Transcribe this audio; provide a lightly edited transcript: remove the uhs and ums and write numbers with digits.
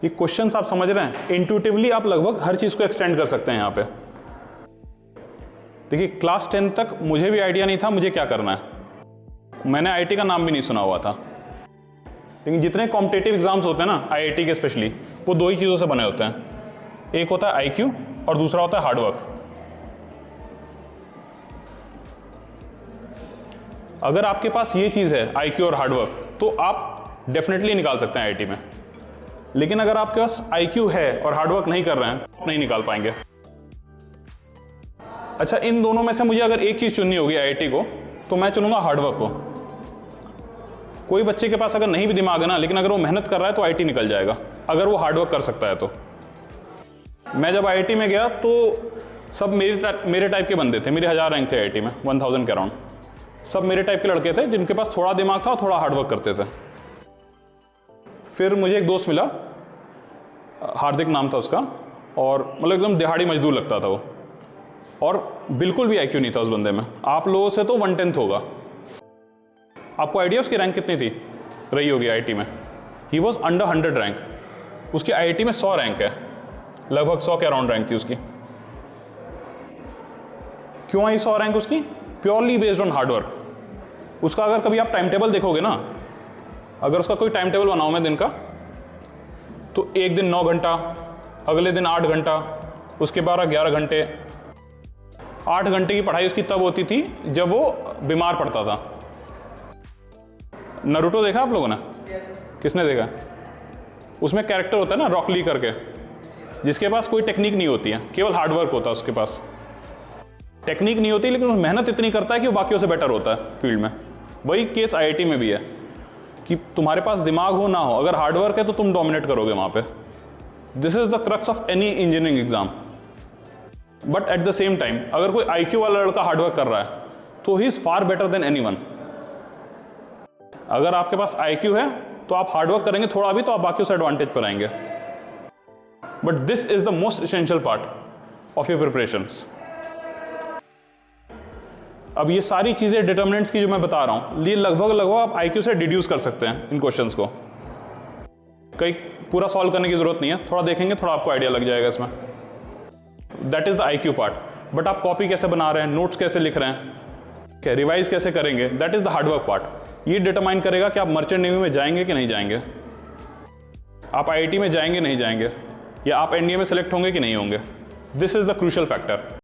ये क्वेश्चंस आप समझ रहे हैं, इंट्यूटिवली आप लगभग हर चीज को एक्सटेंड कर सकते हैं यहाँ पे। देखिए क्लास 10 तक मुझे भी आइडिया नहीं था मुझे क्या करना है, मैंने आईआईटी का नाम भी नहीं सुना हुआ था। लेकिन जितने कॉम्पिटिटिव एग्जाम्स होते हैं ना आईआईटी के स्पेशली, वो दो ही चीज़ों से बने होते हैं, एक होता है आईक्यू और दूसरा होता है हार्डवर्क। अगर आपके पास ये चीज़ है आईक्यू और हार्डवर्क तो आप डेफिनेटली निकाल सकते हैं आईआईटी में। लेकिन अगर आपके पास आईक्यू है और हार्डवर्क नहीं कर रहे हैं तो नहीं निकाल पाएंगे। अच्छा, इन दोनों में से मुझे अगर एक चीज़ चुननी होगी आईआईटी को तो मैं चुनूंगा हार्डवर्क को। कोई बच्चे के पास अगर नहीं भी दिमाग है ना, लेकिन अगर वो मेहनत कर रहा है तो आईआईटी निकल जाएगा, अगर वो हार्डवर्क कर सकता है तो। मैं जब आईआईटी में गया तो सब मेरे टाइप के बंदे थे, मेरे 1000 रैंक थे आईआईटी में, 1000 के अराउंड। सब मेरे टाइप के लड़के थे जिनके पास थोड़ा दिमाग था और थोड़ा हार्डवर्क करते थे। फिर मुझे एक दोस्त मिला, हार्दिक नाम था उसका, और मतलब एकदम दिहाड़ी मजदूर लगता था वो, और बिल्कुल भी आईक्यू नहीं था उस बंदे में। आप लोगों से तो 1/10 होगा। आपको आइडिया उसकी रैंक कितनी थी रही होगी आईआईटी में? He was under 100 rank. उसकी आईआईटी में 100 रैंक है, लगभग 100 के अराउंड रैंक थी उसकी। क्यों आई 100 रैंक उसकी? Purely based on hard work. उसका अगर कभी आप टाइम टेबल देखोगे ना, अगर उसका कोई टाइम टेबल बनाऊं मैं दिन का, तो एक दिन 9 घंटा, अगले दिन 8 घंटा, उसके बाद 11 घंटे। 8 घंटे की पढ़ाई उसकी तब होती थी जब वो बीमार पड़ता था। नरूटो देखा आप लोगों ने? किसने देखा? उसमें कैरेक्टर होता है ना रॉक ली करके, जिसके पास कोई टेक्निक नहीं होती है, केवल हार्डवर्क होता है उसके पास। टेक्निक नहीं होती लेकिन मेहनत इतनी करता है कि वो बाकियों से बेटर होता है फील्ड में। वही केस आईआईटी में भी है कि तुम्हारे पास दिमाग हो ना हो, अगर हार्डवर्क है तो तुम डोमिनेट करोगे वहां पे। This is the crux of any engineering exam. But at the same time अगर कोई आईक्यू वाला लड़का हार्डवर्क कर रहा है तो he is far better than anyone. अगर आपके पास आईक्यू है तो आप हार्डवर्क करेंगे थोड़ा भी तो आप बाकियों से एडवांटेज पर आएंगे। But this is the most essential part of your preparations. अब ये सारी चीजें डिटर्मिनेंट्स की जो मैं बता रहा हूं, ये लगभग आप आईक्यू से डिड्यूस कर सकते हैं इन क्वेश्चंस को। कई पूरा सॉल्व करने की जरूरत नहीं है, थोड़ा देखेंगे थोड़ा आपको आइडिया लग जाएगा इसमें। That is the IQ part. But आप कॉपी कैसे बना रहे हैं, नोट्स कैसे लिख रहे हैं, रिवाइज कैसे करेंगे, that is the hard work part. ये डिटरमाइन करेगा कि आप मर्चेंट नेवी में जाएंगे कि नहीं जाएंगे, आप आईआईटी में जाएंगे नहीं जाएंगे, या आप एनडीए में सेलेक्ट होंगे कि नहीं होंगे। This is the crucial factor.